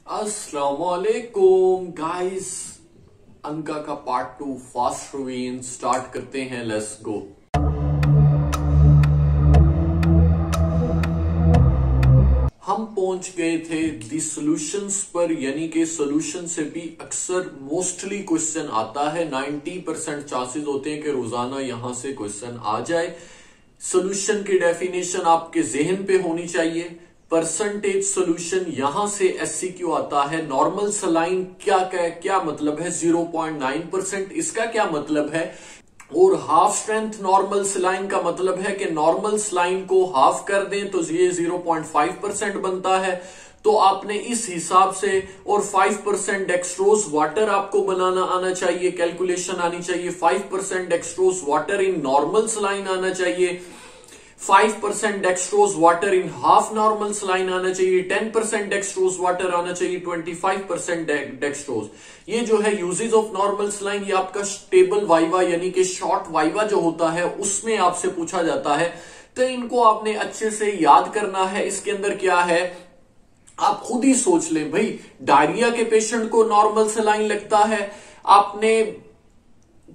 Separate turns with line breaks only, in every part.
अस्सलामुअलैकुम गाइस। अंका का part 2 fast revision start करते हैं। Let's go. हम पहुंच गए थे दी सॉल्यूशंस पर, यानी कि सॉल्यूशन से भी अक्सर मोस्टली क्वेश्चन आता है। 90% चांसेस होते हैं कि रोजाना यहां से क्वेश्चन आ जाए। सॉल्यूशन की डेफिनेशन आपके जहन पे होनी चाहिए। परसेंटेज सॉल्यूशन यहां से एससीक्यू आता है। नॉर्मल सलाइन क्या मतलब है? 0.9%। इसका क्या मतलब है? और हाफ स्ट्रेंथ नॉर्मल सलाइन का मतलब है कि नॉर्मल सलाइन को हाफ कर दें तो ये 0.5% बनता है। तो आपने इस हिसाब से, और 5% डेक्सट्रोज वाटर आपको बनाना आना चाहिए, कैलकुलेशन आनी चाहिए। 5% dextrose water in normal saline आना चाहिए। 5% dextrose water in half normal saline आना चाहिए। 10% डेक्सट्रोज वाटर आना चाहिए। 25% डेक्सट्रोज। ये जो है यूजेज ऑफ नॉर्मल सलाइन, ये आपका टेबल वाइवा यानी कि शॉर्ट वाइवा जो होता है उसमें आपसे पूछा जाता है। तो इनको आपने अच्छे से याद करना है। इसके अंदर क्या है आप खुद ही सोच लें भाई। डायरिया के पेशेंट को नॉर्मल सलाइन लगता है। आपने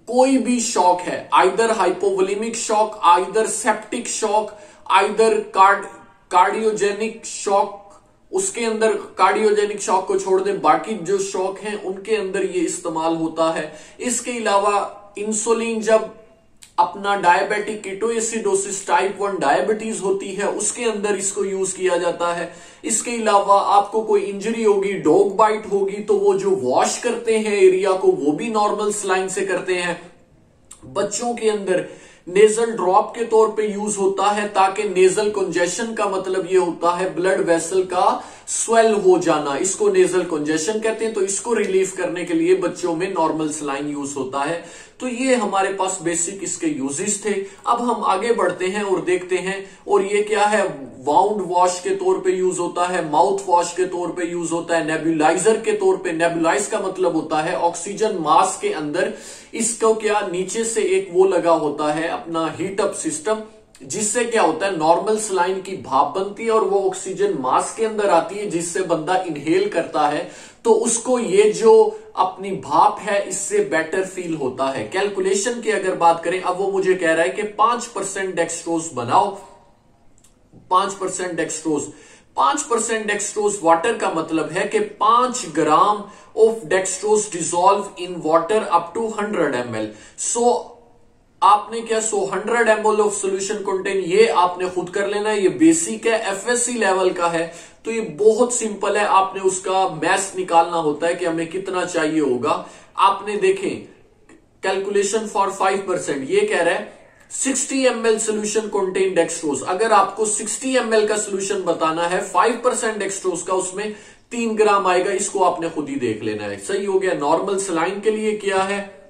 कोई भी शॉक है, either hypovolemic shock, either septic shock, either cardiogenic shock, उसके अंदर कार्डियोजेनिक शॉक को छोड़ दें, बाकी जो शॉक हैं उनके अंदर ये इस्तेमाल होता है। इसके अलावा इंसुलिन जब अपना डायबिटिक कीटोएसिडोसिस टाइप 1 डायबिटीज होती है उसके अंदर इसको यूज किया जाता है। इसके अलावा आपको कोई इंजरी होगी, डॉग बाइट होगी, तो वो जो वॉश करते हैं एरिया को वो भी नॉर्मल सलाइन से करते हैं। बच्चों के अंदर नेजल ड्रॉप के तौर पे यूज होता है, ताकि नेजल कंजेशन का मतलब ये होता है ब्लड वेसल का स्वेल हो जाना, इसको नेजल कंजेशन कहते हैं। तो इसको रिलीफ करने के लिए बच्चों में नॉर्मल सलाइन यूज होता है। तो ये हमारे पास बेसिक इसके यूजेस थे। अब हम आगे बढ़ते हैं और देखते हैं। और ये क्या है? वाउंड वॉश के तौर पे यूज होता है, माउथ वॉश के तौर पे यूज होता है, नेबुलाइजर के तौर पे। नेबुलाइज का मतलब होता है ऑक्सीजन मास्क के अंदर इसको क्या नीचे से एक वो लगा होता है अपना हीट अप सिस्टम, जिससे क्या होता है नॉर्मल सलाइन की भाप बनती है और वो ऑक्सीजन मास्क के अंदर आती है, जिससे बंदा इनहेल करता है तो उसको ये जो अपनी भाप है इससे बेटर फील होता है। कैलकुलेशन की अगर बात करें, अब वो मुझे कह रहा है कि 5% डेक्सट्रोज बनाओ। 5% डेक्सट्रोज, 5% डेक्सट्रोज वाटर का मतलब है कि 5 gram of dextrose dissolve in water up to 100 ml। So आपने क्या 100 ml ऑफ सोल्यूशन कंटेन, ये आपने खुद कर लेना है। ये बेसिक है, एफएससी लेवल का है, तो ये बहुत सिंपल है। आपने उसका मैथ निकालना होता है कि हमें कितना चाहिए होगा। आपने देखें कैलकुलेशन फॉर 5%, ये कह रहा है 60 ml सोल्यूशन कंटेन डेक्सट्रोज। अगर आपको 60 ml का सोल्यूशन बताना है, 5% डेक्सट्रोज का, उसमें 3 ग्राम आएगा। इसको आपने खुद ही देख लेना है। सही हो गया। नॉर्मल सलाइन के लिए क्या है?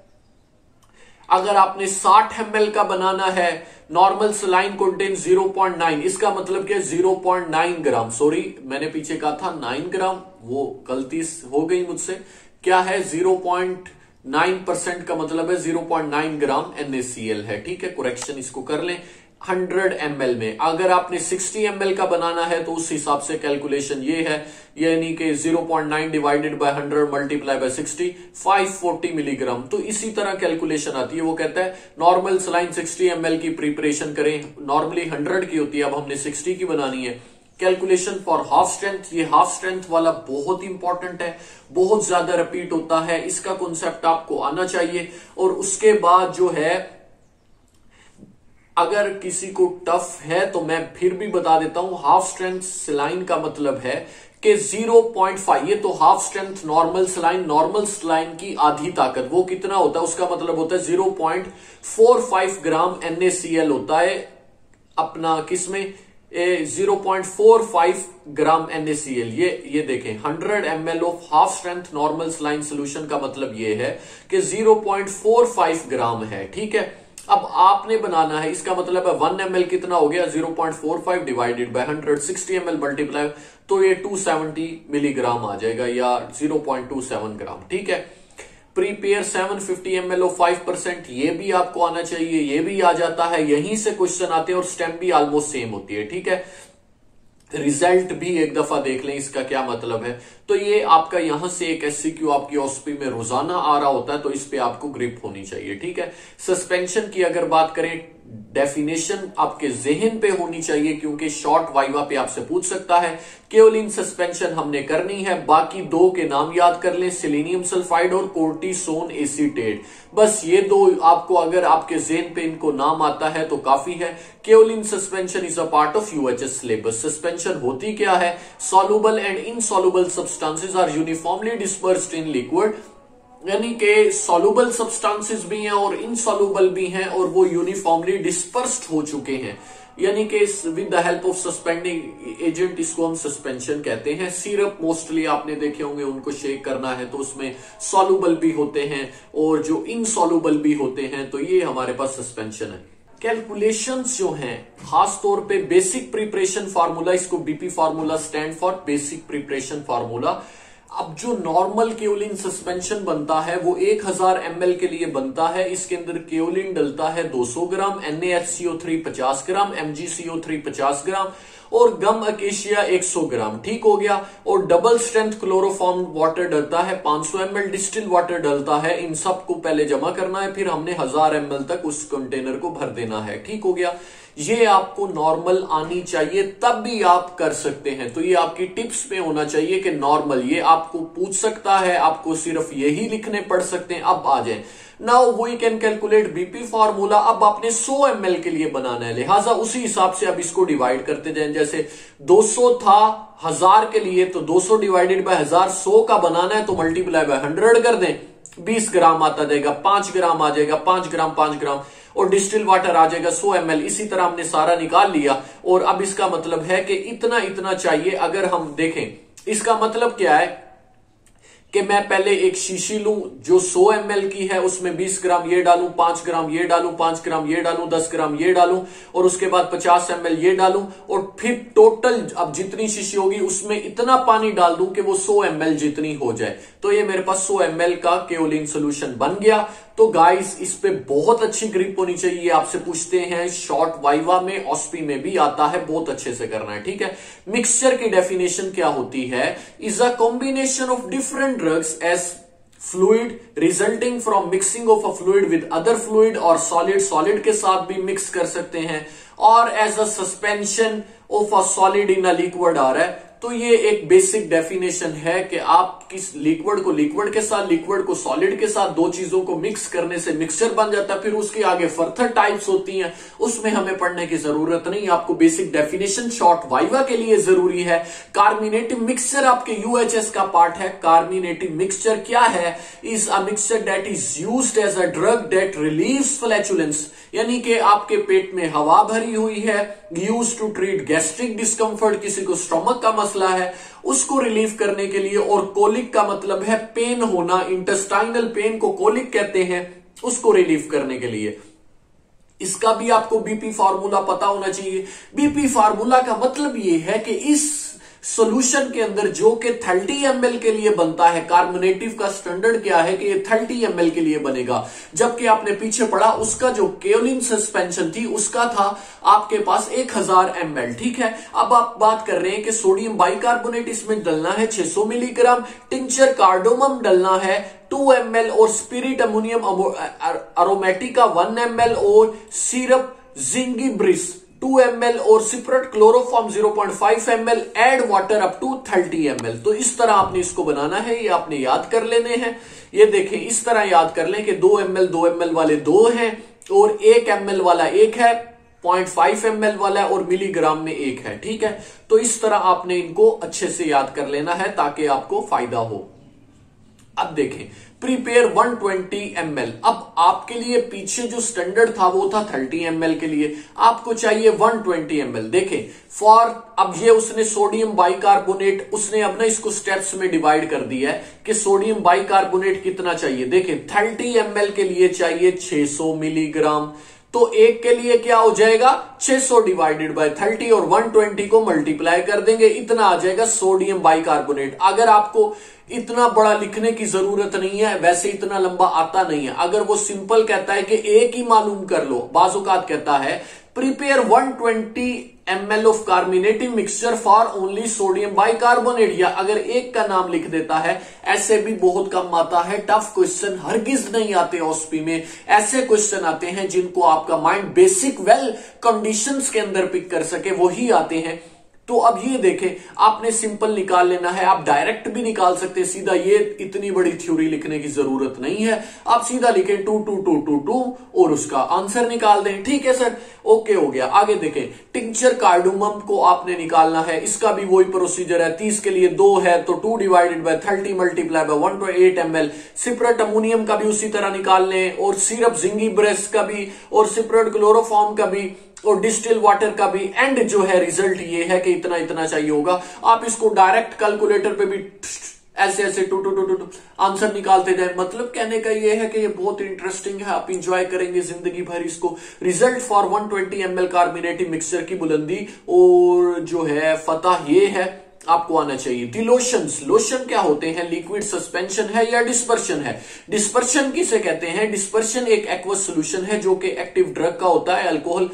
अगर आपने 60 ml का बनाना है, नॉर्मल सलाइन कंटेन 0.9, इसका मतलब क्या? 0.9 ग्राम। सॉरी, मैंने पीछे कहा था 9 ग्राम, वो गलती हो गई मुझसे। क्या है? 0.9% का मतलब है 0.9 ग्राम NaCl है। ठीक है, करेक्शन इसको कर लें। 100 ml में अगर आपने 60 ml का बनाना है तो उस हिसाब से कैलकुलेशन ये है, यानी कि 0.9 divided by 100 multiply by 60, 540 milligram. तो इसी तरह कैलकुलेशन आती है। वो कहता है नॉर्मल सलाइन 60 ml की प्रिपरेशन करें, नॉर्मली 100 की होती है, अब हमने 60 की बनानी है। कैलकुलेशन फॉर हाफ स्ट्रेंथ, ये हाफ स्ट्रेंथ वाला बहुत इंपॉर्टेंट है, बहुत ज्यादा रिपीट होता है, इसका कॉन्सेप्ट आपको आना चाहिए। और उसके बाद जो है, अगर किसी को टफ है तो मैं फिर भी बता देता हूं, हाफ स्ट्रेंथ सलाइन का मतलब है कि 0.5, ये तो हाफ स्ट्रेंथ नॉर्मल सलाइन की आधी ताकत, वो कितना होता है? उसका मतलब होता है 0.45 ग्राम NaCl होता है अपना, किसमें? 0.45 ग्राम NaCl। ये देखें, 100 ml of half strength normal saline solution का मतलब ये है कि 0.45 ग्राम है। ठीक है, अब आपने बनाना है, इसका मतलब है 1 ml कितना हो गया? 0.45 डिवाइडेड बाय 100, 60 ml मल्टीप्लाई, तो ये 270 मिलीग्राम आ जाएगा, या 0.27 ग्राम। ठीक है, प्रीपेयर 750 ml ऑफ 5%, ये भी आपको आना चाहिए, ये भी आ जाता है। यहीं से क्वेश्चन आते हैं और स्टेप भी ऑलमोस्ट सेम होती है। ठीक है, रिजल्ट भी एक दफा देख लें इसका क्या मतलब है। तो ये आपका यहां से एक एससीक्यू आपकी ओएसपी में रोजाना आ रहा होता है, तो इस पे आपको ग्रिप होनी चाहिए, ठीक है। सस्पेंशन की अगर बात करें, डेफिनेशन आपके जहन पे होनी चाहिए, क्योंकि शॉर्ट वाइवा पे आपसे पूछ सकता है। केओलिन सस्पेंशन हमने करनी है, बाकी दो के नाम याद कर लें, सेलेनियम सल्फाइड और कोर्टिसोन एसीटेट। बस ये दो आपको अगर आपके जेन पे इनको नाम आता है तो काफी है। Kaolin suspension is a part of UHS syllabus. Suspension होती क्या है? Soluble and insoluble substances are uniformly dispersed in liquid, यानी कि सॉल्युबल सब्सटेंसेस भी हैं और इनसॉल्युबल भी हैं, और वो यूनिफॉर्मली डिस्पर्स्ड हो चुके हैं, यानी कि with the help of suspending agent, इसको हम सस्पेंशन कहते हैं। सिरप मोस्टली आपने देखे होंगे, उनको शेक करना है तो उसमें सॉल्युबल भी होते हैं और जो इनसॉल्युबल भी होते हैं, तो ये हमारे पास सस्पेंशन है। कैलकुलेशंस जो हैं, खास तौर पे बेसिक प्रिपरेशन फार्मूला, इसको BP formula stand for basic preparation formula. अब जो नॉर्मल केओलिन सस्पेंशन बनता है वो 1000 ml के लिए बनता है। इसके अंदर केओलिन डलता है 200 ग्राम, NaHCO3 50 ग्राम, MgCO3 50 ग्राम और गम अकेशिया 100 ग्राम, ठीक हो गया। और डबल स्ट्रेंथ क्लोरोफॉर्म वाटर डलता है 500 ml, डिस्टिल वाटर डलता है। इन सबको पहले जमा करना है, फिर हमने 1000 ml तक उस कंटेनर को भर देना है, ठीक हो गया। ये आपको नॉर्मल आनी चाहिए, तब भी आप कर सकते हैं। तो ये आपकी टिप्स में होना चाहिए कि नॉर्मल, ये आपको पूछ सकता है, आपको सिर्फ यही लिखने पड़ सकते हैं। अब आ जाए, now we can calculate BP formula. अब आपने 100 ml के लिए बनाना है, लिहाजा उसी हिसाब से अब इसको डिवाइड करते जाएं। जैसे 200 था 1000 के लिए, तो 200 डिवाइडेड बाय 1000 100 का बनाना है, तो मल्टीप्लाई बाय 100 कर दें, 20 ग्राम आता जाएगा, 5 ग्राम आ जाएगा, 5 ग्राम 5 ग्राम, और डिस्टिल वाटर आ जाएगा 100 ml। इसी तरह हमने सारा निकाल लिया, और अब इसका मतलब है कि इतना इतना चाहिए। अगर हम देखें, इसका मतलब क्या है कि मैं पहले एक शीशी लूं जो 100 ml की है, उसमें 20 ग्राम ये डालूं, 5 ग्राम ये डालूं, 5 ग्राम ये डालूं, 10 ग्राम ये डालूं, और उसके बाद 50 ml ये डालूं, और फिर टोटल अब जितनी शीशी होगी उसमें इतना पानी डाल दूं कि वो 100 ml जितनी हो जाए। तो ये मेरे पास 100 ml का केओलिन सोल्यूशन बन गया। तो गाइस, इस पे बहुत अच्छी ग्रिप होनी चाहिए। आपसे पूछते हैं शॉर्ट वाइवा में, ऑस्पी में भी आता है, बहुत अच्छे से करना है, ठीक है। मिक्सचर की डेफिनेशन क्या होती है? Is a combination of different drugs as fluid resulting from mixing of a fluid with other fluid, और सॉलिड के साथ भी मिक्स कर सकते हैं, और as a suspension of a solid in a liquid आ रहा है। तो ये एक बेसिक डेफिनेशन है कि आप किस लिक्विड को लिक्विड के साथ, लिक्विड को सॉलिड के साथ, दो चीजों को मिक्स करने से मिक्सचर बन जाता है। फिर उसके आगे फर्दर टाइप्स होती हैं, उसमें हमें पढ़ने की जरूरत नहीं। आपको बेसिक डेफिनेशन शॉर्ट वाइवा के लिए जरूरी है। कार्मिनेटिव मिक्सचर आपके यूएचएस का पार्ट है। कार्मिनेटिव मिक्सचर क्या है? Is a mixture that is used as a drug that relieves flatulence, यानी कि आपके पेट में हवा भरी हुई है, use to treat gastric discomfort, किसी को स्टमक का मसला है उसको रिलीव करने के लिए, और कोलिक का मतलब है पेन होना, इंटेस्टाइनल पेन को कोलिक कहते हैं, उसको रिलीव करने के लिए। इसका भी आपको बीपी फार्मूला पता होना चाहिए। बीपी फार्मूला का मतलब यह है कि इस सॉल्यूशन के अंदर जो कि 30 ml के लिए बनता है, कार्बोनेटिव का स्टैंडर्ड क्या है कि ये 30 ml के लिए बनेगा, जबकि आपने पीछे पढ़ा उसका जो केओलिन सस्पेंशन थी उसका था आपके पास 1000 ml, ठीक है। अब आप बात कर रहे हैं कि सोडियम बाइकार्बोनेट इसमें डलना है 600 मिलीग्राम, टिंचर कार्डोमम डलना है 2 ml, और स्पिरिट अमोनियम अरोमेटिका 1 ml, और सिरप जिंगिब्रिस 2 ml, और spirit chloroform 0.5 ml, add water up to 30 ml। तो इस तरह आपने इसको बनाना है, ये आपने याद कर लेने हैं। ये देखें, इस तरह याद कर लें कि 2 ml वाले 2 हैं, और 1 ml वाला 1 है, 0.5 ml वाला है, और मिलीग्राम में 1 है, ठीक है। तो इस तरह आपने इनको अच्छे से याद कर लेना है ताकि आपको फायदा हो। अब देखें, प्रिपेयर 120 ml। अब आपके लिए पीछे जो स्टैंडर्ड था वो था 30 ml के लिए, आपको चाहिए 120 ml। देखें, फॉर अब ये उसने सोडियम बाइकार्बोनेट, उसने अब ना इसको स्टेप्स में डिवाइड कर दिया है कि सोडियम बाइकार्बोनेट कितना चाहिए। देखें, 30 ml के लिए चाहिए 600 मिलीग्राम, तो एक के लिए क्या हो जाएगा 600 डिवाइडेड बाय 30, और 120 को मल्टीप्लाई कर देंगे, इतना आ जाएगा सोडियम बाइकार्बोनेट। अगर आपको इतना बड़ा लिखने की जरूरत नहीं है, वैसे इतना लंबा आता नहीं है। अगर वो सिंपल कहता है कि एक ही मालूम कर लो, बाजुकात कहता है prepare 120 ml of carbonating mixture for only sodium bicarbonate, या अगर एक का नाम लिख देता है, ऐसे भी बहुत कम आता है। टफ क्वेश्चन हरगिज नहीं आते ओस्पी में, ऐसे क्वेश्चन आते हैं जिनको आपका माइंड बेसिक वेल कंडीशंस के अंदर पिक कर सके, वही आते हैं। तो अब ये देखें, आपने सिंपल निकाल लेना है, आप डायरेक्ट भी निकाल सकते हैं सीधा, ये इतनी बड़ी थ्योरी लिखने की जरूरत नहीं है। आप सीधा लिखें 2 2 2 2 2 और उसका आंसर निकाल दें। ठीक है सर, ओके हो गया। आगे देखें, टिंचर कार्डुमम को आपने निकालना है, इसका भी वही प्रोसीजर है। 30 के लिए 2 है तो 2 divided by 30 multiply by 1.8 ml। Separate ammonium का भी उसी तरह निकाल लें, और सिरप जिंगीब्रेस का भी, और सिपरेट क्लोरोफॉर्म का भी, और डिस्टिल वाटर का भी। एंड जो है रिजल्ट ये है कि इतना इतना चाहिए होगा। आप इसको डायरेक्ट कैलकुलेटर पे भी ऐसे ऐसे two two two two two answer निकालते जाए। मतलब कहने का ये है कि ये बहुत इंटरेस्टिंग है, आप इंजॉय करेंगे जिंदगी भर इसको। रिजल्ट फॉर 120 ml कार्बोनेटिव मिक्सचर की बुलंदी और जो है फतह ये है, आपको आना चाहिए। दी लोशंस, लोशन क्या होते हैं? लिक्विड सस्पेंशन है या डिस्पर्शन है? डिस्पर्शन किसे कहते हैं? डिस्पर्शन एक एक्वस सोल्यूशन है जो कि एक्टिव ड्रग का होता है, अल्कोहल,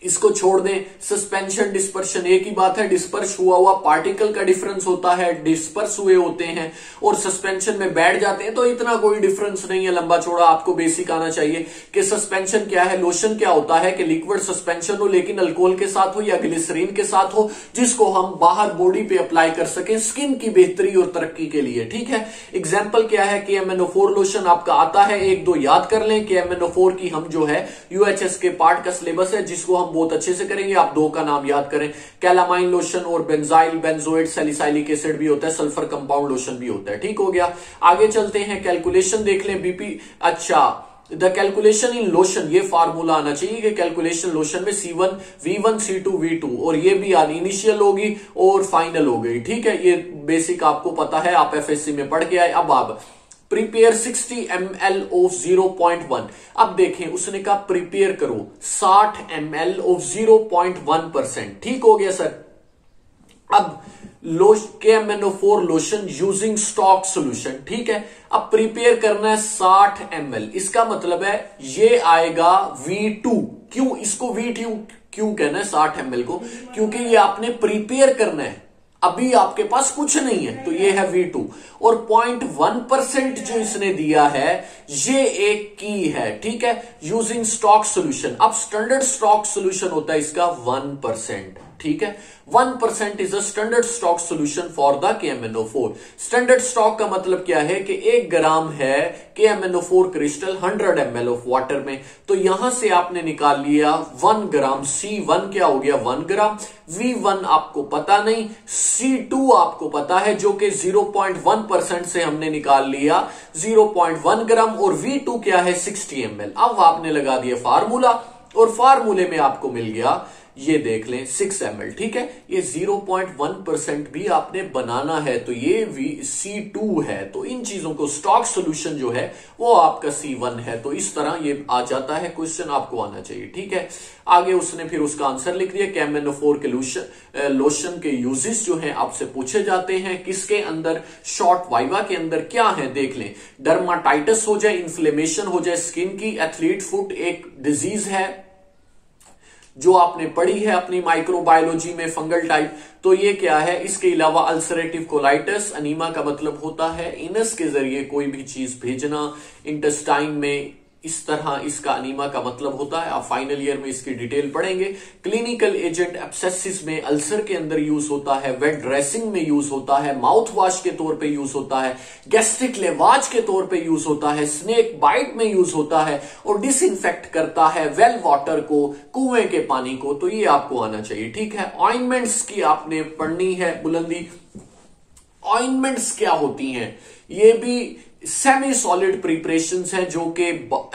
इसको छोड़ दें। सस्पेंशन डिस्पर्शन एक ही बात है, डिस्पर्स हुआ पार्टिकल का डिफरेंस होता है, डिस्पर्स हुए होते हैं और सस्पेंशन में बैठ जाते हैं, तो इतना कोई डिफरेंस नहीं है लंबा चौड़ा। आपको बेसिक आना चाहिए कि सस्पेंशन क्या है। लोशन क्या होता है कि लिक्विड सस्पेंशन हो लेकिन अल्कोहल के साथ हो या ग्लिसरीन के साथ हो, जिसको हम बाहर बॉडी पे अप्लाई कर सकें स्किन की बेहतरी और तरक्की के लिए। ठीक है, एग्जाम्पल क्या है? KMNO4 लोशन आपका आता है, 1-2 याद कर लें। KMNO4 की हम जो है UHS के पार्ट का सिलेबस है जिसको हम बहुत अच्छे से करेंगे। आप 2 का नाम याद करें, कैलामाइन लोशन और बेंजाइल बेंजोएट सैलिसाइलिक एसिड भी होता है, सल्फर कंपाउंड लोशन भी होता है। ठीक हो गया, आगे चलते हैं। कैलकुलेशन देख लें, बीपी। अच्छा, द कैलकुलेशन इन लोशन, ये फार्मूला आना चाहिए कि कैलकुलेशन लोशन में C1 V1 C2 V2, और ये भी आनी इनिशियल होगी और फाइनल हो गई। ठीक है, ये बेसिक आपको पता है, आप FSC में पढ़ के आए। अब आप प्रिपेयर 60 ml ऑफ 0.1। अब देखें, उसने कहा प्रिपेयर करो 60 ml ऑफ 0.1%। ठीक हो गया सर। अब KMNO4 lotion using stock solution. ठीक है, अब प्रिपेयर करना है 60 ml, इसका मतलब है ये आएगा V2। क्यों इसको V2 क्यों कहना है 60 ml को? क्योंकि ये आपने प्रिपेयर करना है, अभी आपके पास कुछ नहीं है, तो ये है V2। और 0.1% जो इसने दिया है ये एक की है। ठीक है, यूजिंग स्टॉक सोल्यूशन। अब स्टैंडर्ड स्टॉक सोल्यूशन होता है इसका 1%। ठीक है, 1% is a standard stock solution for the KMNO4। Standard stock का मतलब क्या है कि 1 ग्राम है KMNO4 crystal 100 ml of water में, तो यहां से आपने निकाल लिया 1 ग्राम। C1 क्या हो गया? 1 ग्राम। V1 आपको पता नहीं, C2 आपको पता है जो कि 0.1% से हमने निकाल लिया 0.1 ग्राम, और V2 क्या है? 60 ml। अब आपने लगा दिया फार्मूला, और फार्मूले में आपको मिल गया, ये देख लें 6 ml। ठीक है, ये 0.1% भी आपने बनाना है, तो ये C2 है। तो इन चीजों को स्टॉक सोल्यूशन जो है वो आपका C1 है, तो इस तरह ये आ जाता है क्वेश्चन, आपको आना चाहिए। ठीक है, आगे उसने फिर उसका आंसर लिख दिया। KMNO4 के लोशन के यूजेस जो हैं आपसे पूछे जाते हैं, किसके अंदर? शॉर्ट वाइवा के अंदर क्या है देख लें। डर्माटाइटिस हो जाए, इन्फ्लेमेशन हो जाए स्किन की, एथलीट फुट एक डिजीज है जो आपने पढ़ी है अपनी माइक्रोबायोलॉजी में, फंगल टाइप, तो ये क्या है? इसके अलावा अल्सरेटिव कोलाइटिस, अनीमा का मतलब होता है इनस के जरिए कोई भी चीज भेजना इंटेस्टाइन में, इस तरह इसका अनीमा का मतलब होता है। आप फाइनल ईयर में इसकी डिटेल पढ़ेंगे। क्लिनिकल एजेंट एब्सेसिस में अल्सर के अंदर यूज होता है, वेट ड्रेसिंग में यूज होता है, माउथ वॉश के तौर पे यूज होता है, गैस्ट्रिक लेवाज के तौर पे यूज होता है, स्नेक बाइट में यूज होता है, और डिसइंफेक्ट करता है वेल वाटर को, कुएं के पानी को। तो ये आपको आना चाहिए। ठीक है, ऑइंटमेंट्स की आपने पढ़नी है बुलंदी। ऑइंटमेंट्स क्या होती हैं? ये भी सेमी सॉलिड प्रिपरेशंस हैं जो कि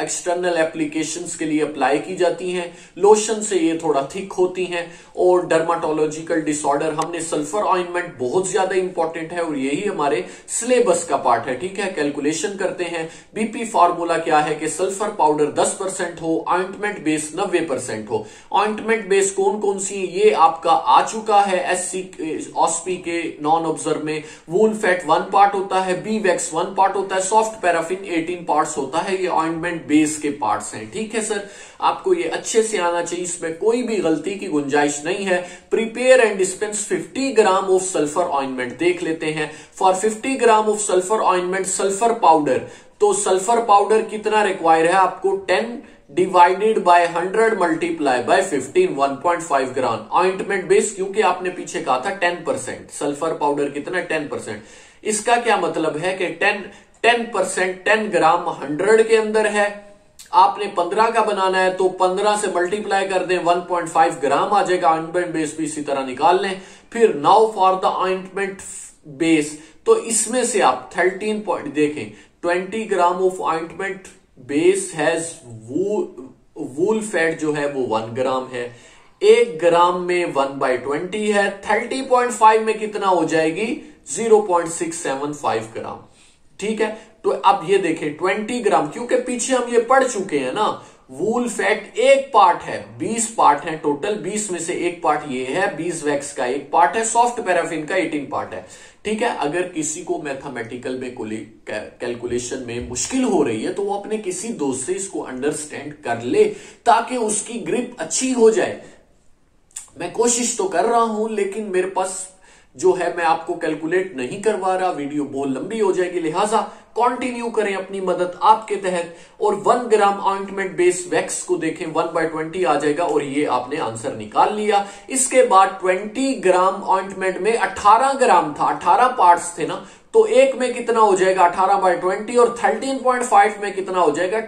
एक्सटर्नल एप्लीकेशंस के लिए अप्लाई की जाती हैं। लोशन से ये थोड़ा थिक होती हैं। और डर्माटोलॉजिकल डिसऑर्डर, हमने सल्फर ऑइंटमेंट बहुत ज्यादा इंपॉर्टेंट है और यही हमारे सिलेबस का पार्ट है। ठीक है, कैलकुलेशन करते हैं। बीपी फार्मूला क्या है कि सल्फर पाउडर 10% हो, ऑइंटमेंट बेस 90% हो। ऑइंटमेंट बेस कौन कौन सी? ये आपका आ चुका है OSP के नॉन ऑब्जर्व में। वूल फैट 1 पार्ट होता है, बी वैक्स 1 पार्ट होता है, है, सॉफ्ट पैराफिन 18 पार्ट्स होता है, ये ऑइंटमेंट बेस के पार्ट्स हैं। ठीक है सर, आपको ये अच्छे से आना चाहिए, इसमें कोई भी गलती की गुंजाइश नहीं है। Prepare and dispense 50 gram of sulphur ointment. देख लेते हैं, for 50 gram of sulphur ointment sulphur powder, तो सल्फर पाउडर कितना रिक्वायर है आपको, 10 divided by 100 multiply by 15, 1.5 gram. Ointment base, क्योंकि आपने पीछे कहा था 10%, सल्फर पाउडर कितना 10%, इसका क्या मतलब है कि 10% 10 ग्राम 100 के अंदर है। आपने 15 का बनाना है तो 15 से मल्टीप्लाई कर दें, 1.5 ग्राम आ जाएगा। ऑइंटमेंट बेस भी इसी तरह निकाल लें। फिर now for the ointment base, तो इसमें से आप 13 पॉइंट देखें, 20 gram of ointment base has wool fat जो है वो 1 ग्राम है, 1 ग्राम में 1/20 है, 30.5 में कितना हो जाएगी, 0.675 ग्राम। ठीक है, तो अब ये देखें 20 ग्राम, क्योंकि पीछे हम ये पढ़ चुके हैं ना, वूल फैट एक पार्ट है, 20 पार्ट है टोटल, 20 में से एक पार्ट ये है, 20 वैक्स का एक पार्ट है, सॉफ्ट पैराफिन का 18 पार्ट है। ठीक है, अगर किसी को मैथमेटिकल में कैलकुलेशन में मुश्किल हो रही है तो वो अपने किसी दोस्त से इसको अंडरस्टैंड कर ले, ताकि उसकी ग्रिप अच्छी हो जाए। मैं कोशिश तो कर रहा हूं, लेकिन मेरे पास जो है मैं आपको कैलकुलेट नहीं करवा रहा, वीडियो बहुत लंबी हो जाएगी, लिहाजा कंटिन्यू करें अपनी मदद आपके तहत। और 1 ग्राम ऑइंटमेंट बेस वैक्स को देखें, 1/20 आ जाएगा, और ये आपने आंसर निकाल लिया। इसके बाद 20 ग्राम ऑइंटमेंट में 18 ग्राम था, 18 पार्ट्स थे ना, तो एक में कितना हो जाएगा 18/20, और 13.5 में कितना हो जाएगा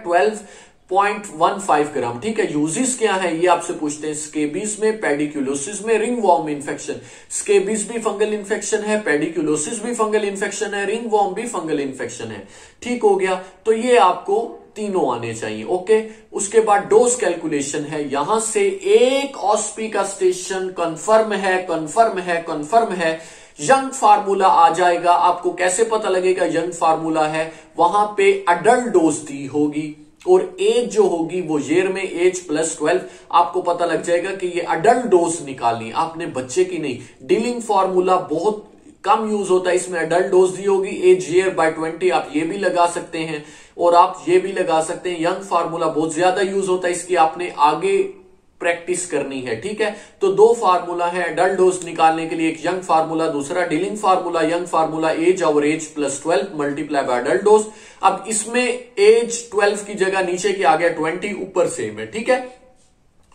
12.15 ग्राम। ठीक है, यूजेस क्या है ये आपसे पूछते हैं, स्केबीज में, पेडिकुलोसिस में, रिंगवॉर्म इन्फेक्शन। स्केबीज भी फंगल इन्फेक्शन है, पेडिकुलोसिस भी फंगल इन्फेक्शन है, रिंगवॉर्म भी फंगल इन्फेक्शन है। ठीक हो गया, तो ये आपको तीनों आने चाहिए। ओके, उसके बाद डोज कैलकुलेशन है, यहां से एक ऑस्पी का स्टेशन कंफर्म है, कंफर्म है, कंफर्म है। यंग फार्मूला आ जाएगा, आपको कैसे पता लगेगा यंग फार्मूला है, वहां पे अडल्ट डोज दी होगी, और एज जो होगी वो ईयर में एज +12, आपको पता लग जाएगा कि ये अडल्ट डोज निकालनी, आपने बच्चे की नहीं। डीलिंग फार्मूला बहुत कम यूज होता है, इसमें अडल्ट डोज दी होगी, एज ईयर बाय 20, आप ये भी लगा सकते हैं, और आप ये भी लगा सकते हैं। यंग फार्मूला बहुत ज्यादा यूज होता है, इसकी आपने आगे प्रैक्टिस करनी है। ठीक है, तो 2 फार्मूला है अडल्ट डोज निकालने के लिए, एक यंग फार्मूला, दूसरा Dilling formula. Young formula age और age +12 multiply by adult dose. अब इसमें एज 12 की जगह नीचे की आ गया 20, ऊपर सेम है। ठीक है,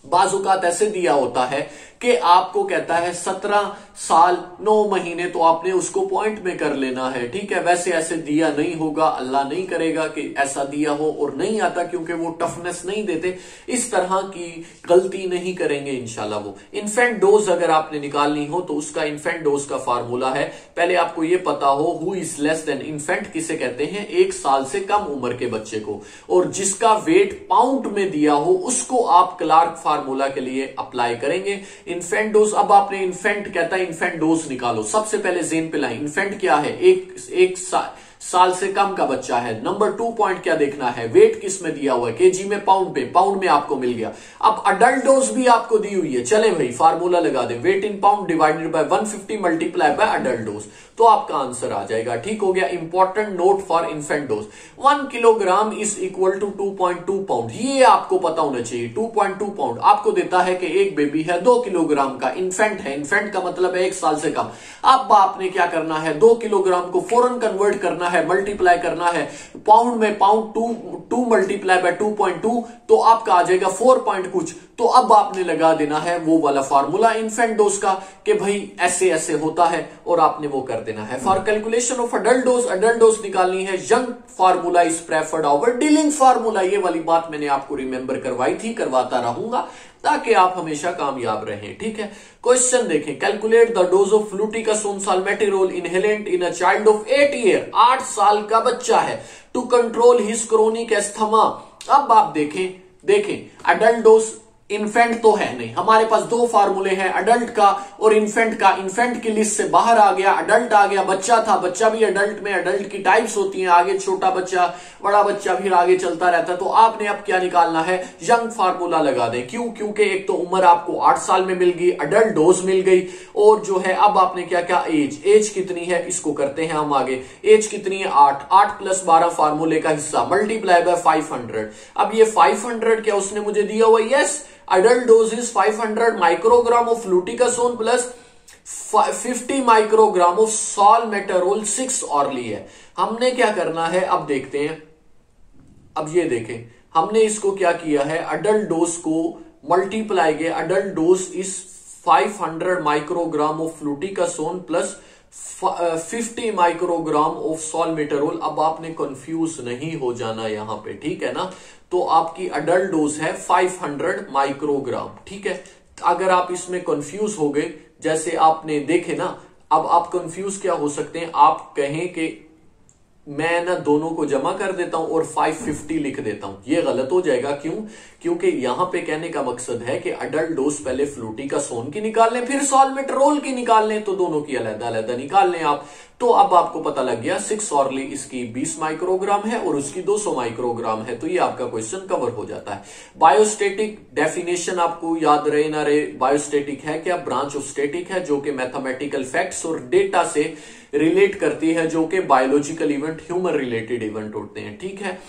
बाजुकात ऐसे दिया होता है कि आपको कहता है 17 साल 9 महीने, तो आपने उसको पॉइंट में कर लेना है। ठीक है, वैसे ऐसे दिया नहीं होगा, अल्लाह नहीं करेगा कि ऐसा दिया हो, और नहीं आता क्योंकि वो टफनेस नहीं देते, इस तरह की गलती नहीं करेंगे इंशाल्लाह वो। इन्फेंट डोज अगर आपने निकालनी हो तो उसका इन्फेंट डोज का फार्मूला है, पहले आपको ये पता हो who is less than infant किसे कहते हैं, 1 साल से कम उम्र के बच्चे को, और जिसका वेट पाउंड में दिया हो उसको आप क्लार्क फार्मूला के लिए अप्लाई करेंगे। इन्फेंट डोज, अब आपने इन्फेंट कहता है इन्फेंट डोज निकालो, सबसे पहले जेन पे लाएं, इन्फेंट क्या है, एक साल से कम का बच्चा है। नंबर 2 पॉइंट क्या देखना है, वेट किस में दिया हुआ है, केजी में, पाउंड पे, पाउंड में आपको मिल गया। अब अडल्ट डोज भी आपको दी हुई है, चले भाई फार्मूला लगा दे, weight in pound divided by 150 multiply by adult dose, तो आपका आंसर आ जाएगा। ठीक हो गया। Important note for infant dose, 1 kilogram is equal to 2.2 pound, ये आपको पता होना चाहिए। 2.2 पाउंड आपको देता है कि एक बेबी है 2 किलोग्राम का, इन्फेंट है, इन्फेंट का मतलब है 1 साल से कम। अब आपने क्या करना है, 2 किलोग्राम को फौरन कन्वर्ट करना है, मल्टीप्लाई करना है पाउंड में, पाउंड 2 मल्टीप्लाई बाय 2.2, तो आपका आ जाएगा 4 पॉइंट कुछ। तो अब आपने लगा देना है वो वाला फार्मूला इन्फेंट डोज का कि भाई ऐसे ऐसे होता है, और आपने वो कर देना है। For calculation of adult dose निकालनी है, young formula is preferred over dealing formula. ये वाली बात मैंने आपको रिमेंबर करवाई थी, करवाता रहूंगा ताकि आप हमेशा कामयाब रहें। ठीक है, क्वेश्चन देखें, calculate the dose of fluticasone and salmeterol inhalant in a child of 8 year, 8 साल का बच्चा है, to control his chronic asthma. अब आप देखें अडल्ट डोज इन्फेंट तो है नहीं, हमारे पास दो फार्मूले हैं, अडल्ट का और इन्फेंट का। इन्फेंट की लिस्ट से बाहर आ गया, अडल्ट आ गया, बच्चा था, बच्चा भी अडल्ट में, अडल्ट की टाइप्स होती हैं, आगे छोटा बच्चा, बड़ा बच्चा, फिर आगे चलता रहता है। तो आपने अब क्या निकालना है, यंग फार्मूला लगा दें। क्यों? क्योंकि एक तो उम्र आपको 8 साल में मिल गई, अडल्ट डोज मिल गई, और जो है अब आपने क्या क्या, एज कितनी है इसको करते हैं हम आगे। एज कितनी है, 8 + 12 फार्मूले का हिस्सा मल्टीप्लाई बाय 500। अब ये 500 क्या उसने मुझे दिया हुआ, yes, adult dose is 500 microgram of fluticasone plus 50 microgram of salmeterol 6 orally है। हमने क्या करना है, अब देखते हैं। अब ये देखें, हमने इसको क्या किया है, अडल्ट डोज को मल्टीप्लाई किया। Adult dose is 500 microgram of fluticasone plus 50 microgram of salmeterol. अब आपने कंफ्यूज नहीं हो जाना यहां पे, ठीक है ना। तो आपकी अडल्ट डोज है 500 माइक्रोग्राम, ठीक है। अगर आप इसमें कंफ्यूज हो गए, जैसे आपने देखे ना, अब आप कंफ्यूज क्या हो सकते हैं, आप कहें कि मैं ना दोनों को जमा कर देता हूं और 550 लिख देता हूं, ये गलत हो जाएगा। क्यों? क्योंकि यहां पे कहने का मकसद है कि अडल्ट डोज पहले फ्लूटिकासोन की निकाल लें, फिर सॉल्मेटेरोल की निकाल लें, तो दोनों की अलग अलग निकाल लें आप। तो अब आपको पता लग गया 6 orally इसकी 20 माइक्रोग्राम है और उसकी 200 माइक्रोग्राम है। तो ये आपका क्वेश्चन कवर हो जाता है। बायोस्टेटिक डेफिनेशन आपको याद रहे ना रहे, बायोस्टेटिक है क्या, ब्रांच ऑफ स्टेटिक है, जो कि मैथमेटिकल फैक्ट्स और डेटा से रिलेट करती है, जो कि biological event, human related event होते हैं, ठीक है।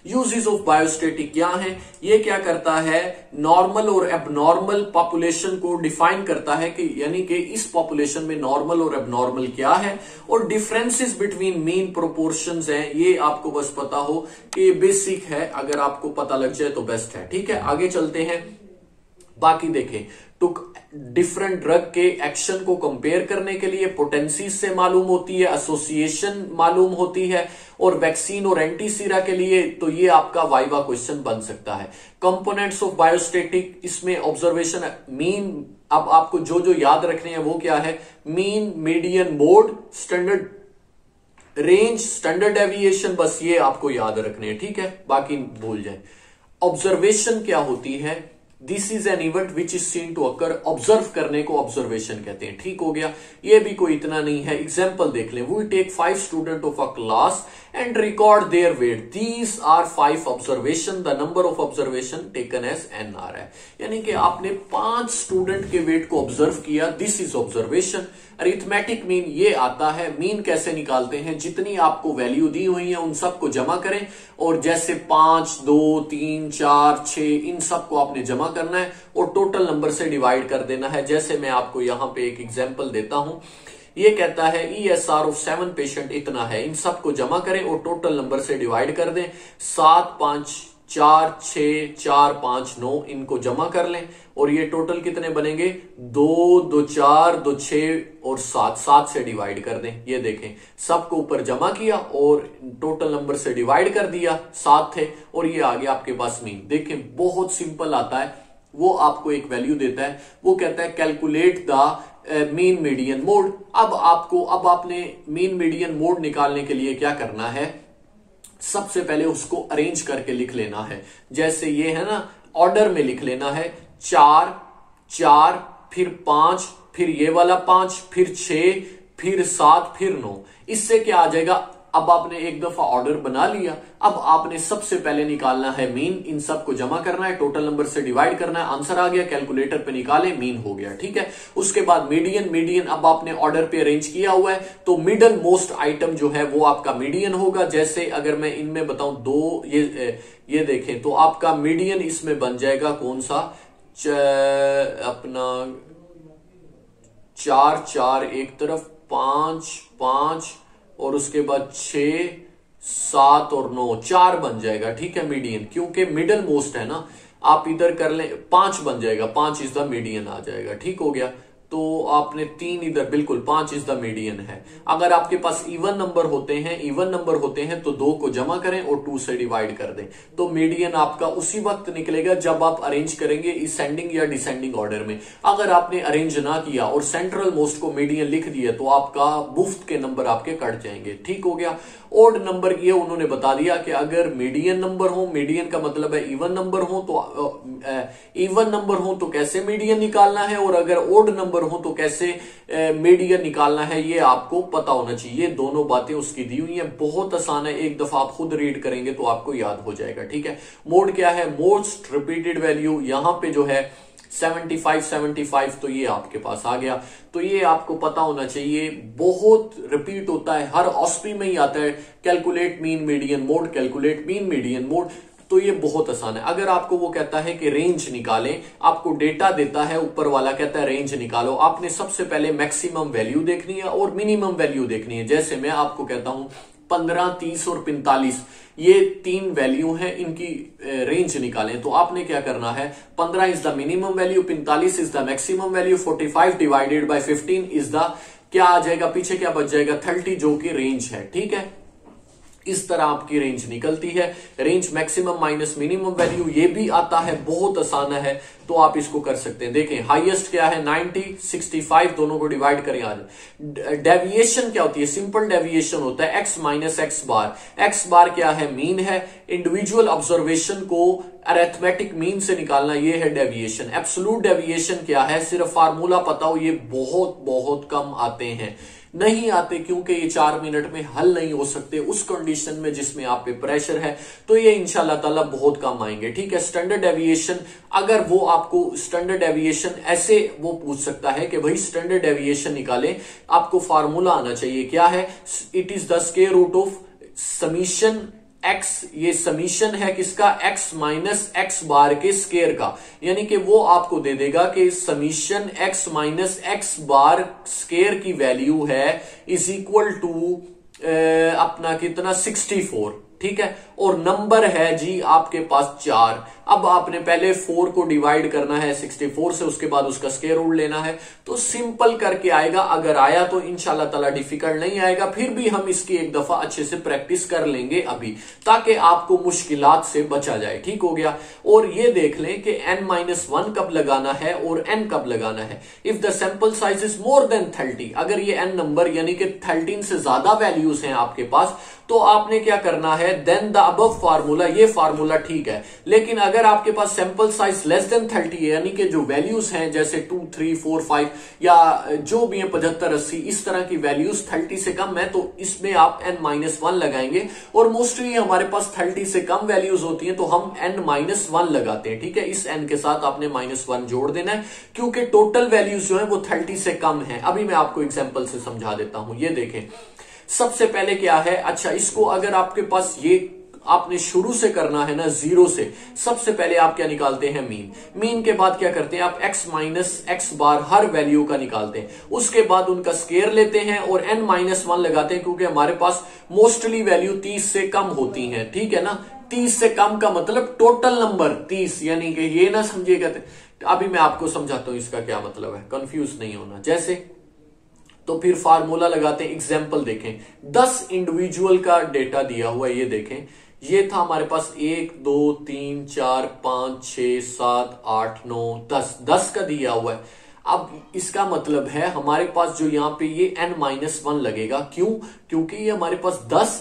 यूजेस ऑफ बायोस्टेटिक क्या है, ये क्या करता है, नॉर्मल और एबनॉर्मल पॉपुलेशन को डिफाइन करता है, कि यानी कि इस पॉपुलेशन में नॉर्मल और एबनॉर्मल क्या है, और डिफरेंसेस बिटवीन मीन प्रोपोर्शंस हैं। ये आपको बस पता हो कि ये बेसिक है, अगर आपको पता लग जाए तो बेस्ट है, ठीक है। आगे चलते हैं, बाकी देखें। तो डिफरेंट ड्रग के एक्शन को कंपेयर करने के लिए पोटेंसीज से मालूम होती है, एसोसिएशन मालूम होती है, और वैक्सीन और एंटीसीरा के लिए तो ये आपका वाइवा क्वेश्चन बन सकता है। कंपोनेंट्स ऑफ बायोस्टेटिक, इसमें ऑब्जर्वेशन, मीन, अब आपको जो जो याद रखने हैं वो क्या है, mean, median, mode, standard range, standard deviation, बस ये आपको याद रखने हैं, ठीक है, बाकी भूल जाए। ऑब्जर्वेशन क्या होती है, this is an event which is seen to occur, observe करने को ऑब्जर्वेशन कहते हैं, ठीक हो गया। ये भी कोई इतना नहीं है। एग्जाम्पल देख लें, we take 5 student of a class and record their weight, these are 5 observation, the number of observation taken as NR है, यानी कि आपने 5 स्टूडेंट के वेट को ऑब्जर्व किया, this is observation. Arithmetic mean ये आता है, मीन कैसे निकालते हैं, जितनी आपको वैल्यू दी हुई है उन सबको जमा करें, और जैसे 5, 2, 3, 4, 6 इन सबको आपने जमा करना है और टोटल नंबर से डिवाइड कर देना है। जैसे मैं आपको यहां पे एक एग्जांपल देता हूं, ये कहता है ESR ऑफ 7 पेशेंट इतना है, इन सबको जमा करें और टोटल नंबर से डिवाइड कर दें। 7, 5, 4, 6, 4, 5, 9 इनको जमा कर लें, और ये टोटल कितने बनेंगे, 2, 2, 4, 2, 6 और 7 से डिवाइड कर दें। ये देखें, सबको ऊपर जमा किया और टोटल नंबर से डिवाइड कर दिया, 7 थे, और ये आ गया आपके पास मीन। देखें बहुत सिंपल आता है, वो आपको एक वैल्यू देता है, वो कहता है calculate the mean median mode. अब आपने मीन मीडियन मोड निकालने के लिए क्या करना है, सबसे पहले उसको अरेंज करके लिख लेना है। जैसे ये है ना, ऑर्डर में लिख लेना है, 4, 4, फिर 5, फिर ये वाला 5, फिर 6, फिर 7, फिर 9। इससे क्या आ जाएगा, अब आपने एक दफा ऑर्डर बना लिया, अब आपने सबसे पहले निकालना है मीन, इन सबको जमा करना है, टोटल नंबर से डिवाइड करना है, आंसर आ गया, कैलकुलेटर पे निकाले, मीन हो गया, ठीक है। उसके बाद मीडियन अब आपने ऑर्डर पे अरेंज किया हुआ है, तो मिडल मोस्ट आइटम जो है वो आपका मीडियन होगा। जैसे अगर मैं इनमें बताऊं, 2 ये देखें, तो आपका मीडियन इसमें बन जाएगा कौन सा, अपना 4, 4 एक तरफ, 5, 5 और उसके बाद 6, 7 और 9, 4 बन जाएगा, ठीक है, मीडियन, क्योंकि मिडल मोस्ट है ना। आप इधर कर लें, 5 बन जाएगा, 5 इज द मीडियन आ जाएगा, ठीक हो गया। तो आपने 3 इधर, बिल्कुल 5 इज द मीडियन है। अगर आपके पास इवन नंबर होते हैं तो 2 को जमा करें और 2 से डिवाइड कर दें, तो मीडियन आपका उसी वक्त निकलेगा जब आप अरेंज करेंगे असेंडिंग या डिसेंडिंग ऑर्डर में। अगर आपने अरेंज ना किया और सेंट्रल मोस्ट को मीडियन लिख दिया तो आपका मुफ्त के नंबर आपके कट जाएंगे। ठीक हो गया। ओड नंबर ये उन्होंने बता दिया कि अगर मीडियन नंबर हो, मीडियन का मतलब है इवन नंबर हो, तो इवन नंबर हो तो कैसे मीडियन निकालना है, और अगर ओड नंबर हो तो कैसे मीडियन निकालना है, ये आपको पता होना चाहिए। दोनों बातें उसकी दी हुई है, बहुत आसान है, एक दफा आप खुद रीड करेंगे तो आपको याद हो जाएगा। ठीक है। मोड क्या है? मोस्ट रिपीटेड वैल्यू, यहां पे जो है 75 तो ये आपके पास आ गया। तो ये आपको पता होना चाहिए, बहुत रिपीट होता है, हर ऑस्पी में ही आता है, calculate mean median mode, calculate mean median mode. तो ये बहुत आसान है। अगर आपको वो कहता है कि रेंज निकालें, आपको डेटा देता है, ऊपर वाला कहता है रेंज निकालो, आपने सबसे पहले मैक्सिमम वैल्यू देखनी है और मिनिमम वैल्यू देखनी है। जैसे मैं आपको कहता हूं 15, 30 और 45, ये 3 वैल्यू हैं, इनकी रेंज निकालें। तो आपने क्या करना है, 15 is the minimum value, 45 is the maximum value, 45 divided by 15 is the, क्या आ जाएगा पीछे, क्या बच जाएगा, 30, जो कि रेंज है। ठीक है। इस तरह आपकी रेंज निकलती है। Range maximum minus minimum value, ये भी आता है, बहुत आसान है, तो आप इसको कर सकते हैं। देखें हाईएस्ट क्या है, 90, 65, दोनों को डिवाइड करें आज। डेविएशन क्या होती है? सिंपल डेविएशन होता है x माइनस एक्स बार। एक्स बार क्या है? मीन है। इंडिविजुअल ऑब्जर्वेशन को अरिथमेटिक मीन से निकालना, ये है डेविएशन। एब्सोल्यूट डेविएशन क्या है? सिर्फ फार्मूला पता हो, ये बहुत बहुत कम आते हैं, नहीं आते, क्योंकि ये 4 मिनट में हल नहीं हो सकते उस कंडीशन में जिसमें आप पे प्रेशर है, तो ये इंशाल्लाह ताला बहुत कम आएंगे। ठीक है। स्टैंडर्ड डेविएशन, अगर वो आपको स्टैंडर्ड डेविएशन ऐसे वो पूछ सकता है कि भाई स्टैंडर्ड डेविएशन निकालें, आपको फार्मूला आना चाहिए, क्या है? It is the square root of summation x, ये समीशन है किसका? एक्स माइनस एक्स बार के स्केयर का, यानी कि वो आपको दे देगा कि समीशन एक्स माइनस एक्स बार स्केयर की वैल्यू है इज इक्वल टू अपना कितना, 64। ठीक है। और नंबर है जी आपके पास 4। अब आपने पहले 4 को डिवाइड करना है 64 से, उसके बाद उसका स्क्वायर रूट लेना है, तो सिंपल करके आएगा। अगर आया तो इंशाल्लाह ताला डिफिकल्ट नहीं आएगा, फिर भी हम इसकी एक दफा अच्छे से प्रैक्टिस कर लेंगे अभी, ताकि आपको मुश्किलात से बचा जाए। ठीक हो गया। और ये देख लें कि n-1 कब लगाना है और n कब लगाना है। If the sample size is more than 30, अगर ये n नंबर यानी कि 13 से ज्यादा वैल्यूज हैं आपके पास, तो आपने क्या करना है, देन द अबव फार्मूला, ये फार्मूला ठीक है। लेकिन अगर आपके पास सैंपल साइज लेस देन 30 है, यानी कि जो वैल्यूज हैं जैसे 2, 3, 4, 5 या जो भी है 75, 80, इस तरह की वैल्यूज 30 से कम है, तो इसमें आप n-1 लगाएंगे। और मोस्टली हमारे पास 30 से कम वैल्यूज होती हैं, तो हम n-1 लगाते हैं। ठीक है। इस n के साथ आपने -1 जोड़ देना है, क्योंकि टोटल वैल्यूज जो है वो 30 से कम है। अभी मैं आपको एग्जाम्पल से समझा देता हूं। ये देखें, सबसे पहले क्या है, अच्छा इसको अगर आपके पास ये आपने शुरू से करना है ना, 0 से, सबसे पहले आप क्या निकालते हैं, मीन। मीन के बाद क्या करते हैं आप, x माइनस एक्स बार हर वैल्यू का निकालते हैं, उसके बाद उनका स्केयर लेते हैं और n-1 लगाते हैं, क्योंकि हमारे पास मोस्टली वैल्यू 30 से कम होती हैं। ठीक है ना। 30 से कम का मतलब टोटल नंबर 30, यानी कि ये ना समझिएगा। अभी मैं आपको समझाता हूं इसका क्या मतलब है, कंफ्यूज नहीं होना। जैसे तो फिर फार्मूला लगाते हैं। एग्जाम्पल देखें, 10 इंडिविजुअल का डेटा दिया हुआ है, ये देखें, ये था हमारे पास 1, 2, 3, 4, 5, 6, 7, 8, 9, 10 का दिया हुआ है। अब इसका मतलब है हमारे पास जो यहाँ पे ये n-1 लगेगा, क्यों? क्योंकि ये हमारे पास 10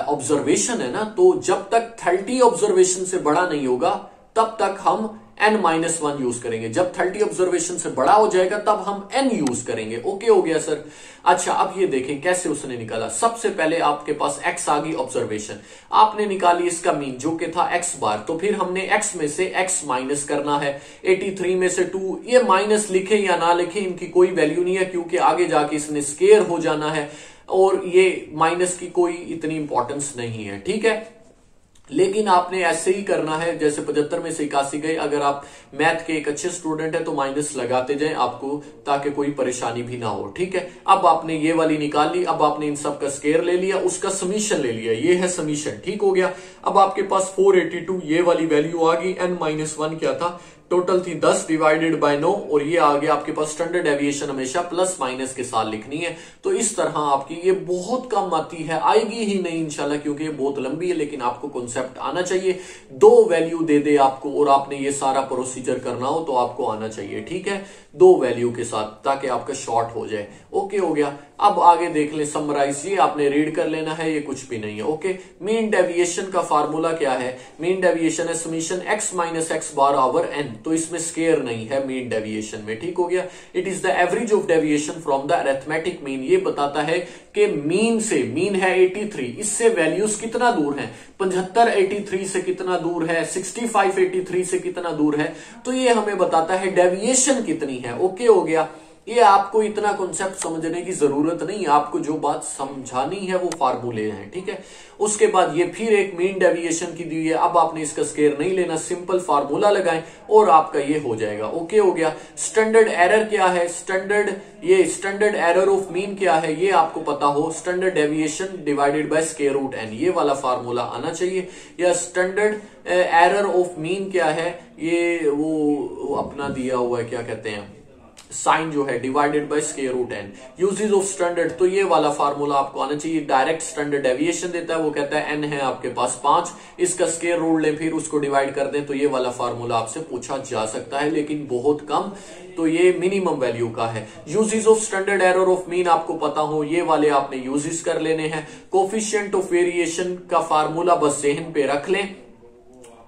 ऑब्जर्वेशन है ना, तो जब तक 30 ऑब्जर्वेशन से बड़ा नहीं होगा तब तक हम n-1 यूज करेंगे। जब 30 ऑब्जर्वेशन से बड़ा हो जाएगा तब हम n यूज करेंगे। ओके हो गया सर। अच्छा अब ये देखें कैसे उसने निकाला। सबसे पहले आपके पास x आ गई ऑब्जर्वेशन, आपने निकाली इसका मीन जो कि था x बार, तो फिर हमने x में से x माइनस करना है। 83 में से 2, ये माइनस लिखे या ना लिखे इनकी कोई वैल्यू नहीं है, क्योंकि आगे जाके इसने स्केयर हो जाना है और ये माइनस की कोई इतनी इंपॉर्टेंस नहीं है। ठीक है। लेकिन आपने ऐसे ही करना है जैसे 75 में से 81 गए। अगर आप मैथ के एक अच्छे स्टूडेंट है तो माइनस लगाते जाएं आपको, ताकि कोई परेशानी भी ना हो। ठीक है। अब आपने ये वाली निकाल ली, अब आपने इन सब का स्केयर ले लिया, उसका समीशन ले लिया, ये है समीशन। ठीक हो गया। अब आपके पास 482 ये वाली वैल्यू आ गई। n-1 क्या था, टोटल थी 10 डिवाइडेड बाय 9 और ये आगे आपके पास स्टैंडर्ड डेविएशन हमेशा प्लस माइनस के साथ लिखनी है। तो इस तरह आपकी ये बहुत कम आती है, आएगी ही नहीं इंशाल्लाह क्योंकि ये बहुत लंबी है, लेकिन आपको कॉन्सेप्ट आना चाहिए। 2 वैल्यू दे दे आपको और आपने ये सारा प्रोसीजर करना हो तो आपको आना चाहिए, ठीक है, 2 वैल्यू के साथ, ताकि आपका शॉर्ट हो जाए। ओके हो गया। अब आगे देख ले समराइज, ये आपने रीड कर लेना है, ये कुछ भी नहीं है। ओके, मीन डेविएशन का फार्मूला क्या है? मीन डेविएशन है समीशन x माइनस एक्स बार ओवर n, तो इसमें स्केयर नहीं है मीन डेविएशन में, ठीक हो गया। It is the average of deviation from the arithmetic mean, ये बताता है कि मीन से, मीन है 83, इससे वैल्यूज कितना दूर है, 75 83 से कितना दूर है, 65 83 से कितना दूर है, तो ये हमें बताता है डेविएशन कितनी है। ओके हो गया। ये आपको इतना कॉन्सेप्ट समझने की जरूरत नहीं है, आपको जो बात समझानी है वो फार्मूले हैं, ठीक है। उसके बाद ये फिर एक मीन डेविएशन की दी है, अब आपने इसका स्केयर नहीं लेना, सिंपल फार्मूला लगाएं और आपका ये हो जाएगा। ओके हो गया। स्टैंडर्ड एरर क्या है? स्टैंडर्ड एरर ऑफ मीन क्या है ये आपको पता हो, standard deviation divided by square root n, ये वाला फार्मूला आना चाहिए। या स्टैंडर्ड एरर ऑफ मीन क्या है, ये वो अपना दिया हुआ है, क्या कहते हैं, साइन जो है divided by square root n। Uses of standard, तो ये वाला फार्मूला आपको आना चाहिए। डायरेक्ट स्टैंडर्ड डेविएशन देता है, वो कहता है n है आपके पास 5, इसका स्क्वायर रूट लें फिर उसको डिवाइड कर दें, तो ये वाला फार्मूला आपसे पूछा जा सकता है, लेकिन बहुत कम, तो ये मिनिमम वैल्यू का है। Uses of standard error of mean आपको पता हो, ये वाले आपने यूजेस कर लेने हैं। कोफिशिएंट ऑफ वेरिएशन का फार्मूला बस जहन पे रख लें।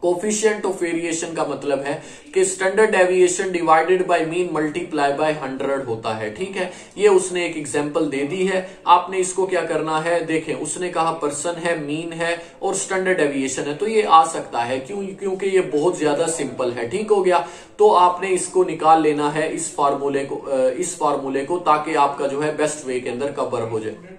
कोफिशिएंट ऑफ वेरिएशन का मतलब है कि standard deviation divided bye mean multiply by 100 होता है, ठीक है। ये उसने एक एग्जांपल दे दी है, आपने इसको क्या करना है, देखें उसने कहा पर्सन है, मीन है और स्टैंडर्ड डेविएशन है, तो ये आ सकता है, क्योंकि ये बहुत ज्यादा सिंपल है, ठीक हो गया। तो आपने इसको निकाल लेना है, इस फार्मूले को, ताकि आपका जो है बेस्ट वे के अंदर कवर हो जाए।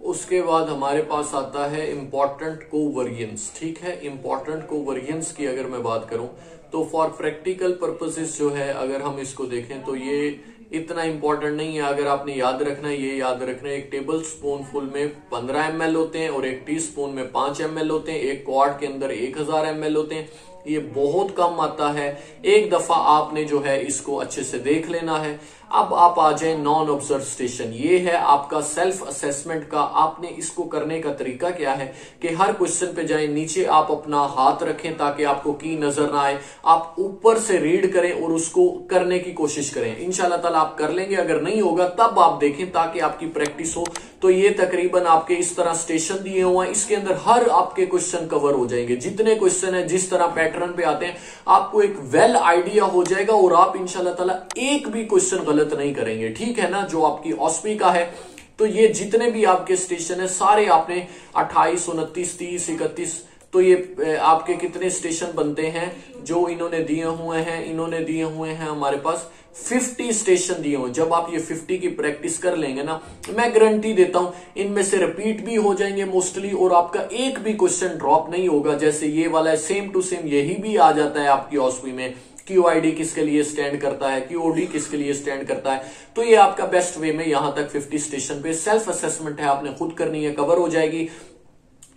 उसके बाद हमारे पास आता है इंपॉर्टेंट कोवेरिएंस, ठीक है। इंपॉर्टेंट कोवेरिएंस की अगर मैं बात करूं तो फॉर प्रैक्टिकल पर्पसेस जो है, अगर हम इसको देखें तो ये इतना इंपॉर्टेंट नहीं है। अगर आपने याद रखना है, ये याद रखना है, एक टेबल स्पून फुल में 15 ml होते हैं और एक टी स्पून में 5 ml होते हैं, एक क्वार्ट के अंदर 1000 ml होते हैं, ये बहुत कम आता है। एक दफा आपने जो है इसको अच्छे से देख लेना है। अब आप आ जाए नॉन ऑब्जर्व स्टेशन, ये है आपका सेल्फ असेसमेंट का। आपने इसको करने का तरीका क्या है कि हर क्वेश्चन पे जाए, नीचे आप अपना हाथ रखें ताकि आपको की नजर ना आए, आप ऊपर से रीड करें और उसको करने की कोशिश करें। इंशाल्लाह ताला आप कर लेंगे, अगर नहीं होगा तब आप देखें ताकि आपकी प्रैक्टिस हो। तो ये तकरीबन आपके इस तरह स्टेशन दिए हुए हैं, इसके अंदर हर आपके क्वेश्चन कवर हो जाएंगे। जितने क्वेश्चन है जिस तरह पैटर्न पे आते हैं आपको एक वेल आइडिया हो जाएगा और आप इंशाल्लाह ताला एक भी क्वेश्चन गलत नहीं करेंगे, ठीक है ना। जो आपकी ऑस्पी का है, तो ये जितने भी आपके स्टेशन है सारे आपने 28, 29, 30, 31, तो ये आपके कितने स्टेशन बनते हैं जो इन्होंने दिए हुए हैं, इन्होंने दिए हुए हैं हमारे पास 50 स्टेशन दिए हुए। जब आप ये 50 की प्रैक्टिस कर लेंगे ना, मैं गारंटी देता हूं इनमें से रिपीट भी हो जाएंगे मोस्टली और आपका एक भी क्वेश्चन ड्रॉप नहीं होगा। जैसे ये वाला है, सेम टू सेम यही भी आ जाता है आपकी ऑस्पी में, QID किसके लिए स्टैंड करता है, QOD किसके लिए स्टैंड करता है। तो ये आपका बेस्ट वे में यहां तक 50 स्टेशन पे सेल्फ असेसमेंट है, आपने खुद करनी है, कवर हो जाएगी।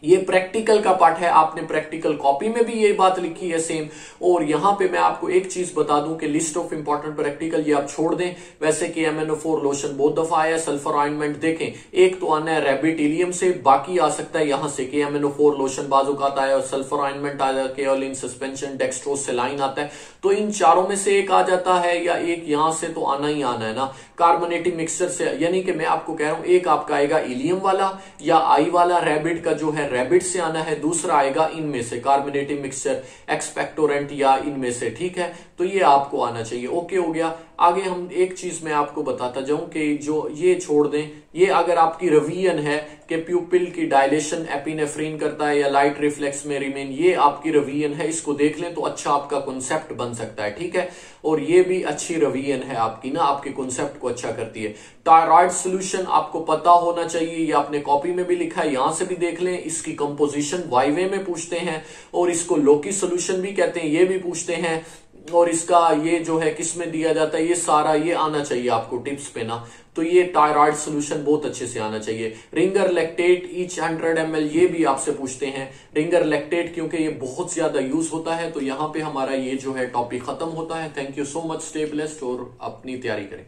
ये प्रैक्टिकल का पार्ट है, आपने प्रैक्टिकल कॉपी में भी ये बात लिखी है सेम। और यहां पे मैं आपको एक चीज बता दूं कि लिस्ट ऑफ इंपॉर्टेंट प्रैक्टिकल ये आप छोड़ दें। वैसे कि MnO4 लोशन बहुत दफा आया, सल्फर ऑइंटमेंट देखें, एक तो आना है रैबिट इलियम से, बाकी आ सकता है यहां से कि MnO4 लोशन बाजुकात आया और सल्फर ऑइंटमेंट आया, केओलिन सस्पेंशन, डेक्सट्रोज सेलाइन आता है, तो इन चारों में से एक आ जाता है या एक यहां से तो आना ही आना है ना। कार्बोनेटिक मिक्सचर से, यानी कि मैं आपको कह रहा हूं एक आपका आएगा इलियम वाला या आई वाला, रैबिट का जो है रैबिट से आना है, दूसरा आएगा इनमें से कार्बोनेटिक मिक्सचर, एक्सपेक्टोरेंट या इनमें से, ठीक है। तो ये आपको आना चाहिए। ओके हो गया। आगे हम एक चीज मैं आपको बताता जाऊं कि जो ये छोड़ दें, ये अगर आपकी रिवीजन है कि प्यूपिल की डायलेशन एपिनेफ्रीन करता है या लाइट रिफ्लेक्स में रिमेन, ये आपकी रिवीजन है, इसको देख लें तो अच्छा आपका कॉन्सेप्ट बन सकता है, ठीक है। और ये भी अच्छी रिवीजन है आपकी ना, आपके कॉन्सेप्ट को अच्छा करती है। थायराइड सोल्यूशन आपको पता होना चाहिए, ये आपने कॉपी में भी लिखा है, यहां से भी देख लें। इसकी कंपोजिशन वाईवे में पूछते हैं और इसको लोकी सोल्यूशन भी कहते हैं, ये भी पूछते हैं। और इसका ये जो है किस में दिया जाता है, ये सारा ये आना चाहिए आपको टिप्स पे ना। तो ये थायराइड सोल्यूशन बहुत अच्छे से आना चाहिए। रिंगर लैक्टेट ईच 100 ml, ये भी आपसे पूछते हैं रिंगर लैक्टेट, क्योंकि ये बहुत ज्यादा यूज होता है। तो यहाँ पे हमारा ये जो है टॉपिक खत्म होता है। Thank you so much, stay blessed और अपनी तैयारी करें।